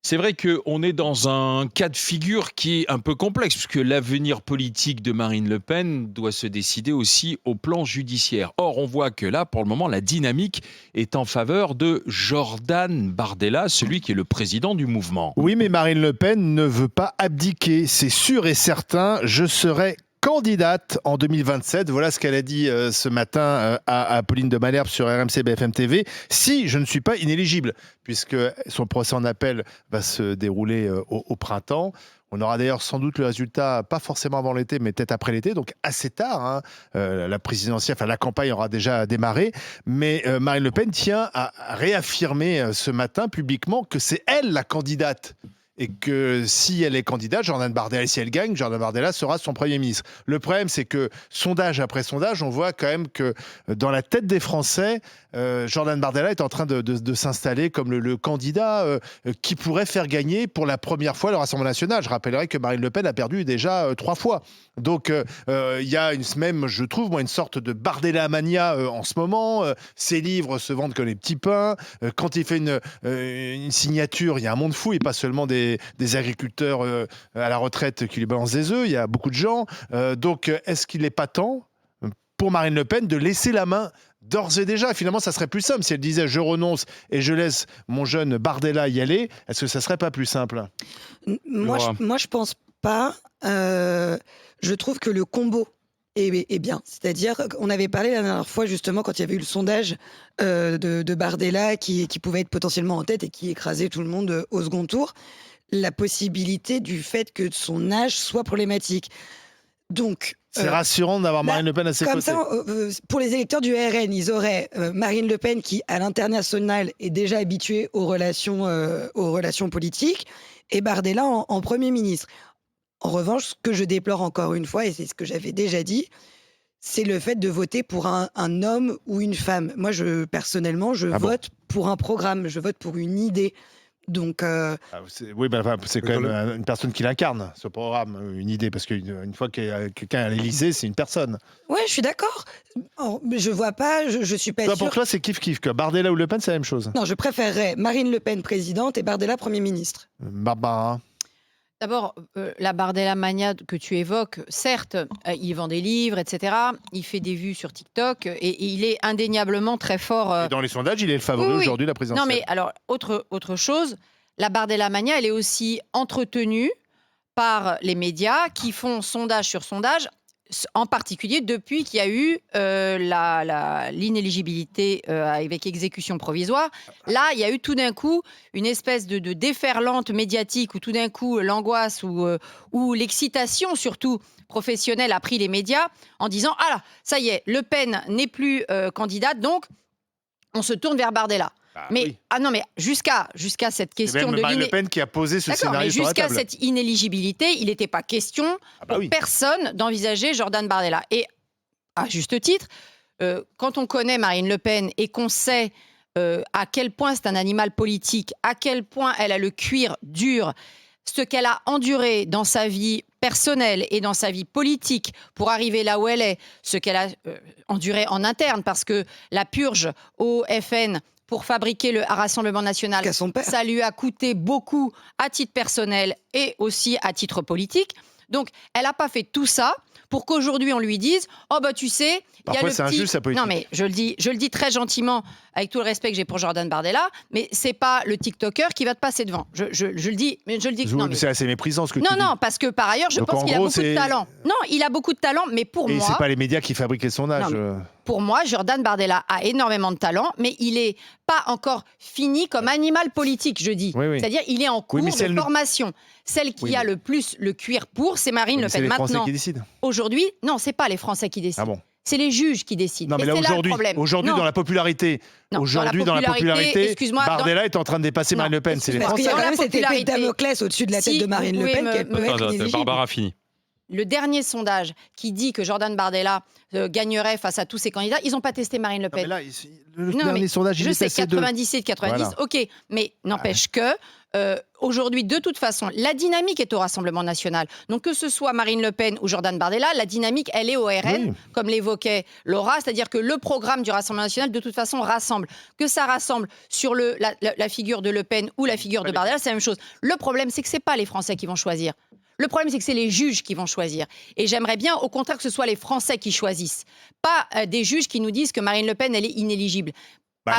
C'est vrai qu'on est dans un cas de figure qui est un peu complexe, puisque l'avenir politique de Marine Le Pen doit se décider aussi au plan judiciaire. Or, on voit que là, pour le moment, la dynamique est en faveur de Jordan Bardella, celui qui est le président du mouvement. Oui, mais Marine Le Pen ne veut pas abdiquer, c'est sûr et certain. Je serai candidate en 2027. Voilà ce qu'elle a dit ce matin à Pauline de Malherbe sur RMC BFM TV. Si je ne suis pas inéligible, puisque son procès en appel va se dérouler au printemps. On aura d'ailleurs sans doute le résultat, pas forcément avant l'été, mais peut-être après l'été, donc assez tard. La présidentielle, enfin la campagne aura déjà démarré. Mais Marine Le Pen tient à réaffirmer ce matin publiquement que c'est elle la candidate. Et que si elle est candidate, Jordan Bardella, si elle gagne, Jordan Bardella sera son Premier ministre. Le problème, c'est que sondage après sondage, on voit quand même que dans la tête des Français, Jordan Bardella est en train de s'installer comme le candidat qui pourrait faire gagner pour la première fois le Rassemblement national. Je rappellerai que Marine Le Pen a perdu déjà 3 fois. Donc il y a même, je trouve, moi, une sorte de Bardella mania en ce moment. Ses livres se vendent comme les petits pains. Quand il fait une signature, il y a un monde fou et pas seulement des agriculteurs à la retraite qui lui balancent des œufs. Il y a beaucoup de gens. Donc est-ce qu'il n'est pas temps pour Marine Le Pen de laisser la main d'ores et déjà? Finalement, ça serait plus simple si elle disait je renonce et je laisse mon jeune Bardella y aller. Est-ce que ça serait pas plus simple? Moi, je pense pas. Je trouve que le combo est bien. C'est-à-dire qu'on avait parlé la dernière fois, justement, quand il y avait eu le sondage de Bardella qui pouvait être potentiellement en tête et qui écrasait tout le monde au second tour, la possibilité du fait que son âge soit problématique. Donc, c'est rassurant d'avoir Marine Le Pen à ses côtés. Comme ça, pour les électeurs du RN, ils auraient Marine Le Pen qui, à l'international, est déjà habituée aux relations politiques, et Bardella en Premier ministre. En revanche, ce que je déplore encore une fois, et c'est ce que j'avais déjà dit, c'est le fait de voter pour un homme ou une femme. Moi, personnellement, je vote pour un programme, je vote pour une idée. Donc, oui, c'est quand même une personne qui l'incarne, ce programme, une idée, parce qu'une fois que quelqu'un est à l'Élysée, c'est une personne. Ouais, je suis d'accord. Je vois pas, je suis pas sûre. Pour toi, c'est kiff-kiff, que Bardella ou Le Pen, c'est la même chose. Non, je préférerais Marine Le Pen présidente et Bardella Premier ministre. Barbara. D'abord, la Bardella mania que tu évoques, certes, il vend des livres, etc. Il fait des vues sur TikTok et il est indéniablement très fort. Et dans les sondages, il est le favori aujourd'hui de la présidentielle. Non, mais alors, autre chose, la Bardella mania, elle est aussi entretenue par les médias qui font sondage sur sondage, en particulier depuis qu'il y a eu l'inéligibilité avec exécution provisoire. Là, il y a eu tout d'un coup une espèce de déferlante médiatique où tout d'un coup l'angoisse ou l'excitation surtout professionnelle a pris les médias en disant « Ah là, ça y est, Le Pen n'est plus candidate, donc on se tourne vers Bardella ». Mais jusqu'à cette question de Marine Le Pen qui a posé ce scénario sur la table. Jusqu'à cette inéligibilité, il n'était pas question pour personne d'envisager Jordan Bardella. Et à juste titre, quand on connaît Marine Le Pen et qu'on sait à quel point c'est un animal politique, à quel point elle a le cuir dur, ce qu'elle a enduré dans sa vie personnelle et dans sa vie politique pour arriver là où elle est, ce qu'elle a enduré en interne, parce que la purge au FN pour fabriquer le Rassemblement national, ça lui a coûté beaucoup à titre personnel et aussi à titre politique. Donc, elle n'a pas fait tout ça pour qu'aujourd'hui on lui dise « Oh bah tu sais, il y a le c'est injuste, sa politique. » Non mais je le dis très gentiment, avec tout le respect que j'ai pour Jordan Bardella, mais c'est pas le TikToker qui va te passer devant. Je le dis, mais je le dis. C'est assez méprisant ce que tu dis. Non, parce que par ailleurs, je pense qu'il a beaucoup de talent. Non, il a beaucoup de talent, mais pour moi. Et c'est pas les médias qui fabriquent les sondages. Pour moi, Jordan Bardella a énormément de talent, mais il est pas encore fini comme animal politique, je dis. Oui. C'est-à-dire, il est en cours de formation. Celle qui a le plus le cuir pour, c'est Marine Le Pen. C'est les Français Maintenant, qui décident. aujourd'hui, non, c'est pas les Français qui décident. Ah bon? C'est les juges qui décident. Non, mais là, aujourd'hui, dans la popularité, Bardella est en train de dépasser Marine Le Pen. C'est les Parce Français. qu'il y a quand même cette épée de Damoclès au-dessus de la tête de Marine Le Pen qu'elle peut être inéligible. Barbara fini. le dernier sondage qui dit que Jordan Bardella gagnerait face à tous ces candidats, ils n'ont pas testé Marine Le Pen. Non, mais là, le dernier sondage, il je est sais, passé 90 et 90, Voilà. ok, mais n'empêche que aujourd'hui, de toute façon, la dynamique est au Rassemblement national. Donc que ce soit Marine Le Pen ou Jordan Bardella, la dynamique, elle est au RN, comme l'évoquait Laura, c'est-à-dire que le programme du Rassemblement national, de toute façon, rassemble. Que ça rassemble sur la figure de Le Pen ou la figure de Bardella, c'est la même chose. Le problème, c'est que ce n'est pas les Français qui vont choisir. Le problème, c'est que c'est les juges qui vont choisir. Et j'aimerais bien, au contraire, que ce soit les Français qui choisissent. Pas des juges qui nous disent que Marine Le Pen, elle est inéligible.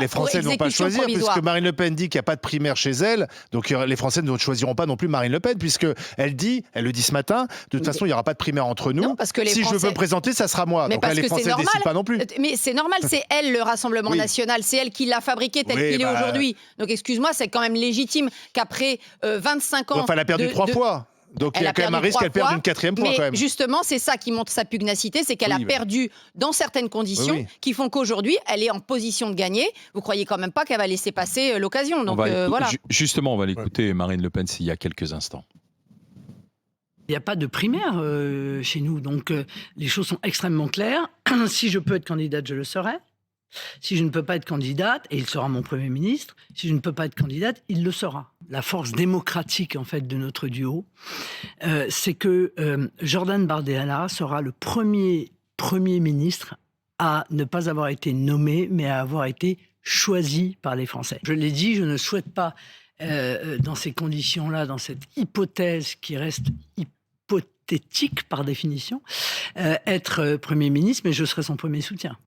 Les Français ne vont pas choisir, puisque Marine Le Pen dit qu'il n'y a pas de primaire chez elle. Donc les Français ne choisiront pas non plus Marine Le Pen, puisqu'elle le dit ce matin, de toute façon, il n'y aura pas de primaire entre nous. Non, parce que si Français... je veux me présenter, ça sera moi. Mais donc là, les Français ne décident pas non plus. Mais c'est normal, c'est elle, le Rassemblement national. C'est elle qui l'a fabriqué tel qu'il est aujourd'hui. Donc excuse-moi, c'est quand même légitime qu'après 25 ans... Enfin, elle a perdu 3 fois. Donc il y a quand même un risque qu'elle perde une 4e fois. Mais quand même. justement, c'est ça qui montre sa pugnacité, c'est qu'elle a perdu dans certaines conditions qui font qu'aujourd'hui, elle est en position de gagner. Vous croyez quand même pas qu'elle va laisser passer l'occasion. Donc voilà. Justement, on va l'écouter, Marine Le Pen, il y a quelques instants. Il n'y a pas de primaire chez nous, donc les choses sont extrêmement claires. Si je peux être candidate, je le serai. Si je ne peux pas être candidate, et il sera mon Premier ministre, si je ne peux pas être candidate, il le sera. La force démocratique, en fait, de notre duo, c'est que Jordan Bardella sera le premier Premier ministre à ne pas avoir été nommé, mais à avoir été choisi par les Français. Je l'ai dit, je ne souhaite pas, dans ces conditions-là, dans cette hypothèse qui reste hypothétique par définition, être Premier ministre, mais je serai son premier soutien.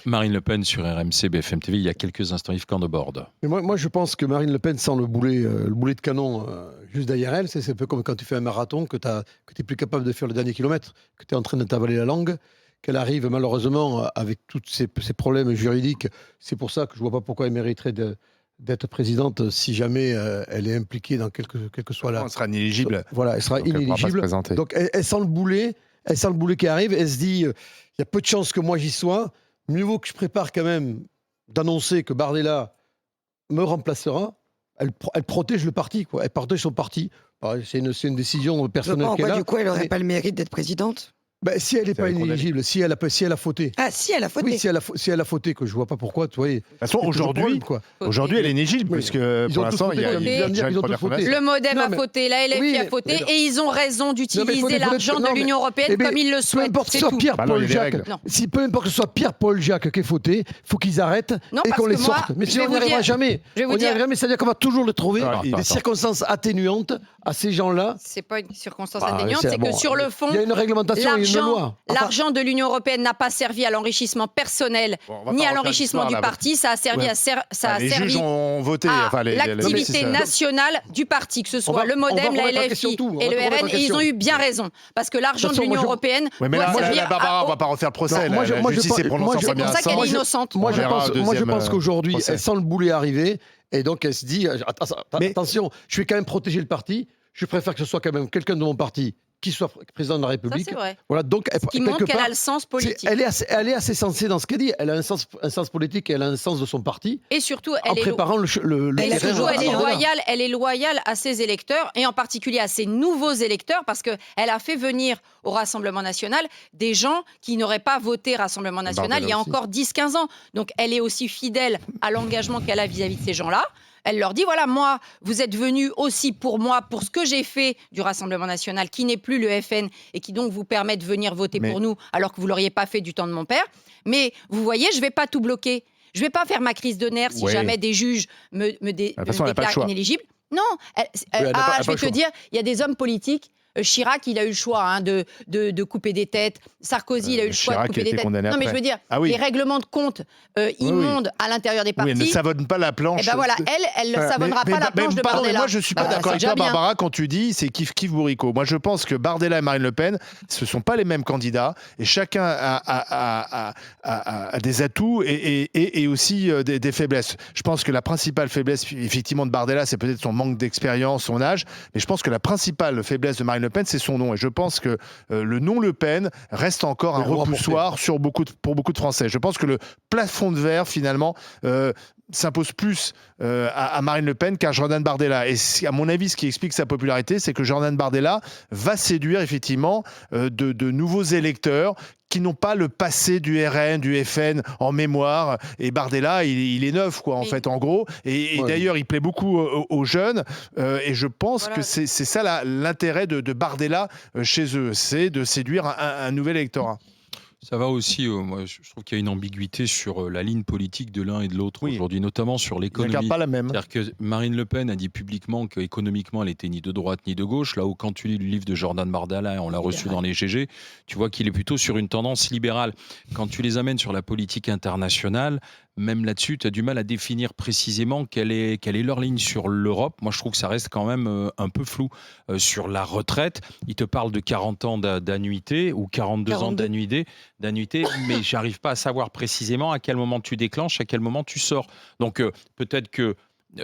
Marine Le Pen sur RMC BFM TV, il y a quelques instants, Yves Candeborde. Mais moi, je pense que Marine Le Pen sent le boulet de canon juste derrière elle. C'est un peu comme quand tu fais un marathon, que tu n'es plus capable de faire le dernier kilomètre, que tu es en train de t'avaler la langue, qu'elle arrive malheureusement avec tous ces problèmes juridiques. C'est pour ça que je ne vois pas pourquoi elle mériterait d'être présidente si jamais elle est impliquée dans quel que soit la... Elle sera inéligible. Voilà, elle sera inéligible. Donc elle sent le boulet qui arrive. Elle se dit, il y a peu de chances que moi j'y sois. Mieux vaut que je prépare quand même d'annoncer que Bardella me remplacera. Elle protège le parti, quoi. Elle protège son parti. C'est une décision personnelle qu'elle a. Du coup, elle n'aurait pas le mérite d'être présidente ? Si elle n'est pas inéligible, si elle a fauté. Ah, si elle a fauté. Oui, si elle a fauté, que je ne vois pas pourquoi. Tu vois, de toute façon, aujourd'hui, elle est inéligible, puisque pour l'instant, il y a déjà une première fondation. Le MoDem a fauté, la LFI a fauté, et ils ont raison d'utiliser l'argent de l'Union européenne comme ils le souhaitent. Peu importe que ce soit Pierre-Paul Jacques, peu importe que ce soit Pierre-Paul Jacques qui est fauté, il faut qu'ils arrêtent et qu'on les sorte. Mais sinon, on n'y arrivera jamais. On n'y arrivera jamais, c'est-à-dire qu'on va toujours le trouver des circonstances atténuantes à ces gens-là. C'est pas une circonstance atténuante, c'est que sur le fond, il y a une réglementation, il y a une loi. L'argent de l'Union européenne n'a pas servi à l'enrichissement personnel ni à l'enrichissement du parti. Ça a servi les juges ont voté, à l'activité nationale du parti, que ce soit le MoDem, la LFI et le RN. Et ils ont eu bien raison. Parce que l'argent de l'Union européenne doit servir Barbara, on ne va pas refaire le procès. La justice est prononcée en première instance. C'est pour ça qu'elle est innocente. Moi, je pense qu'aujourd'hui, elle sent le boulet arriver. Et donc, elle se dit, attention, je vais quand même protéger le parti. Je préfère que ce soit quand même quelqu'un de mon parti qui soit président de la République. Ça, c'est vrai. Voilà, donc, ce qui montre qu'elle a le sens politique. Elle est assez sensée dans ce qu'elle dit. Elle a un sens politique et elle a un sens de son parti. Et surtout, elle est loyale à ses électeurs et en particulier à ses nouveaux électeurs parce qu'elle a fait venir au Rassemblement national des gens qui n'auraient pas voté Rassemblement national il y a encore 10-15 ans. Donc elle est aussi fidèle à l'engagement qu'elle a vis-à-vis de ces gens-là. Elle leur dit, voilà, moi, vous êtes venus aussi pour moi, pour ce que j'ai fait du Rassemblement national, qui n'est plus le FN et qui donc vous permet de venir voter pour nous, alors que vous ne l'auriez pas fait du temps de mon père. Mais vous voyez, je ne vais pas tout bloquer. Je ne vais pas faire ma crise de nerfs si jamais des juges me déclarent inéligible. Non, je vais te dire, il y a des hommes politiques. Chirac, il a eu le choix de couper des têtes. Sarkozy, il a eu le choix de couper des têtes. Non, mais je veux dire, les règlements de compte immondes à l'intérieur des partis. Oui, elle ne savonne pas la planche. Et ben voilà, elle ne savonnera pas la planche de Bardella. Moi, je ne suis pas d'accord avec toi, Barbara, quand tu dis c'est kiff bourricot. Moi, je pense que Bardella et Marine Le Pen, ce ne sont pas les mêmes candidats. Et chacun a des atouts et aussi des faiblesses. Je pense que la principale faiblesse, effectivement, de Bardella, c'est peut-être son manque d'expérience, son âge. Mais je pense que la principale faiblesse de Marine Le Pen, c'est son nom. Et je pense que le nom Le Pen reste encore un repoussoir pour beaucoup de Français. Je pense que le plafond de verre, finalement, s'impose plus à Marine Le Pen qu'à Jordan Bardella. Et à mon avis, ce qui explique sa popularité, c'est que Jordan Bardella va séduire effectivement de nouveaux électeurs qui n'ont pas le passé du RN, du FN en mémoire. Et Bardella, il est neuf, quoi, en fait, en gros. Et d'ailleurs, il plaît beaucoup aux jeunes. Et je pense que c'est ça l'intérêt de Bardella chez eux, c'est de séduire un nouvel électorat. Ça va aussi, moi, je trouve qu'il y a une ambiguïté sur la ligne politique de l'un et de l'autre aujourd'hui, notamment sur l'économie. Ils pas la même. C'est-à-dire que Marine Le Pen a dit publiquement qu'économiquement, elle était ni de droite ni de gauche. Là où, quand tu lis le livre de Jordan Bardella, on l'a reçu dans les GG, tu vois qu'il est plutôt sur une tendance libérale. Quand tu les amènes sur la politique internationale, même là-dessus, tu as du mal à définir précisément quelle est leur ligne sur l'Europe. Moi, je trouve que ça reste quand même un peu flou. Sur la retraite, ils te parlent de 40 ans d'annuité ou 42 ans d'annuité, mais j'arrive pas à savoir précisément à quel moment tu déclenches, à quel moment tu sors. Donc, peut-être que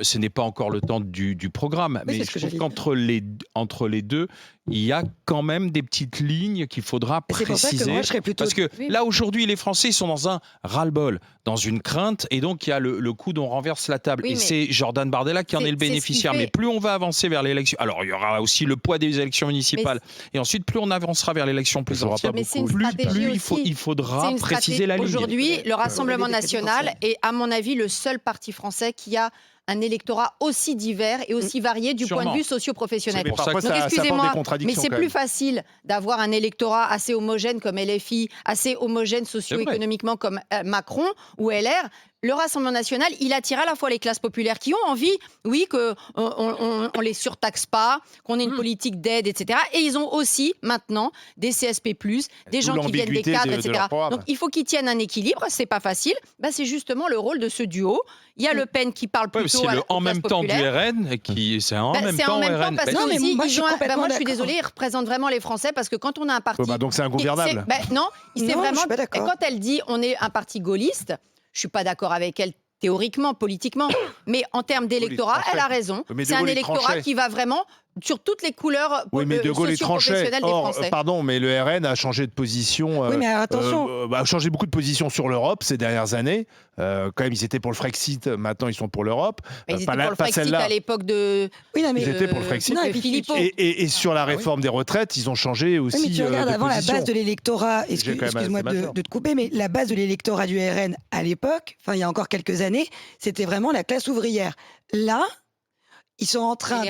ce n'est pas encore le temps du programme, mais je trouve qu'entre les deux, il y a quand même des petites lignes qu'il faudra préciser. C'est pour ça que moi, je serais plutôt... Parce que là, aujourd'hui, les Français sont dans un ras-le-bol, dans une crainte, et donc il y a le coup dont renverse la table. Et c'est Jordan Bardella qui en est le bénéficiaire. Mais plus on va avancer vers l'élection... Alors, il y aura aussi le poids des élections municipales. Et ensuite, plus on avancera vers l'élection présidentielle, plus il faudra préciser la ligne. Aujourd'hui, le Rassemblement national est, à mon avis, le seul parti français qui a un électorat aussi divers et aussi varié du point de vue socio-professionnel. Donc, excusez-moi, mais c'est plus facile d'avoir un électorat assez homogène comme LFI, assez homogène socio-économiquement comme Macron ou LR. Le Rassemblement national, il attire à la fois les classes populaires qui ont envie, qu'on les surtaxe pas, qu'on ait une politique d'aide, etc. Et ils ont aussi, maintenant, des CSP+, des gens qui viennent des cadres, etc. Donc, il faut qu'ils tiennent un équilibre. C'est pas facile. C'est justement le rôle de ce duo. Il y a Le Pen qui parle plutôt c'est en même temps du RN, c'est en même temps RN. Parce que moi, je suis désolée, ils représentent vraiment les Français, parce que quand on a un parti... donc c'est ingouvernable. Non, vraiment... Quand elle dit on est un parti gaulliste, je ne suis pas d'accord avec elle théoriquement, politiquement, mais en termes d'électorat, elle a raison. C'est un électorat qui va vraiment sur toutes les couleurs socio-professionnelles des Français. Pardon, mais le RN a changé de position. Oui, mais attention. A changé beaucoup de position sur l'Europe ces dernières années. Quand même, ils étaient pour le Frexit, maintenant ils sont pour l'Europe. Ils étaient pour le Frexit à l'époque de... Ils étaient pour le Frexit. Et sur la réforme des retraites, ils ont changé aussi. Mais tu regardes avant la base de l'électorat, excuse-moi de te couper, mais la base de l'électorat du RN à l'époque, il y a encore quelques années, c'était vraiment la classe ouvrière. Là, ils sont en train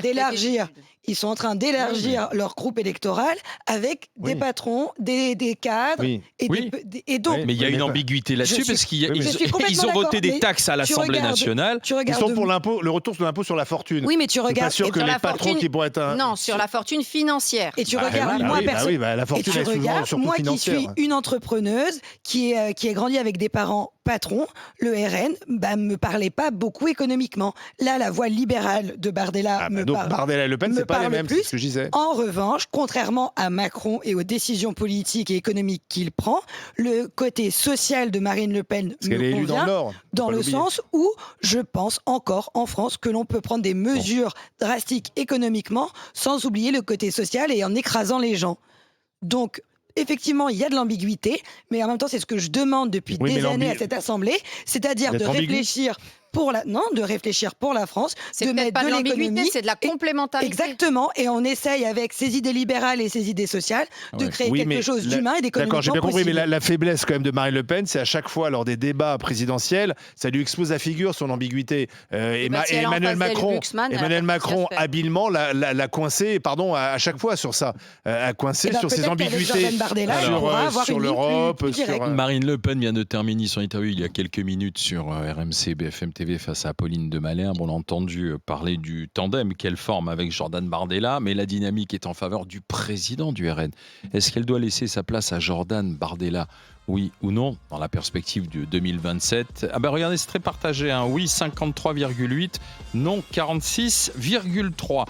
d'élargir leur groupe électoral avec des patrons, des cadres et donc. Mais il y a une ambiguïté là-dessus parce qu'ils ont voté des taxes à l'Assemblée nationale. Ils sont pour le retour de l'impôt sur la fortune. Oui, mais tu regardes. Je suis pas sûr que les patrons qui pourraient être. Non, sur la fortune financière. Et tu regardes la fortune est souvent surtout financière. Qui suis une entrepreneuse qui a grandi avec des parents patrons, le RN me parlait pas beaucoup économiquement. Là, la voie libérale de Bardella Bardella et Le Pen, c'est pas les mêmes, c'est ce que je disais. En revanche, contrairement à Macron et aux décisions politiques et économiques qu'il prend, le côté social de Marine Le Pen me convient dans le sens où je pense encore en France que l'on peut prendre des mesures drastiques économiquement sans oublier le côté social et en écrasant les gens. Donc, effectivement, il y a de l'ambiguïté, mais en même temps, c'est ce que je demande depuis des années à cette Assemblée, c'est-à-dire de réfléchir pour la France, de mettre de l'économie, c'est de la complémentarité. Exactement, et on essaye avec ces idées libérales et ces idées sociales de créer quelque chose d'humain et d'économiquement. D'accord, j'ai bien compris, mais la faiblesse quand même de Marine Le Pen, c'est à chaque fois lors des débats présidentiels, ça lui expose la figure son ambiguïté. Emmanuel Macron habilement l'a coincé, à chaque fois sur ça, a coincé sur ses ambiguïtés sur l'Europe. Marine Le Pen vient de terminer son interview il y a quelques minutes sur RMC BFM TV face à Apolline de Malherbe. On a entendu parler du tandem qu'elle forme avec Jordan Bardella, mais la dynamique est en faveur du président du RN. Est-ce qu'elle doit laisser sa place à Jordan Bardella ? Oui ou non, dans la perspective de 2027 ? Regardez, c'est très partagé. Oui, 53,8. Non, 46,3.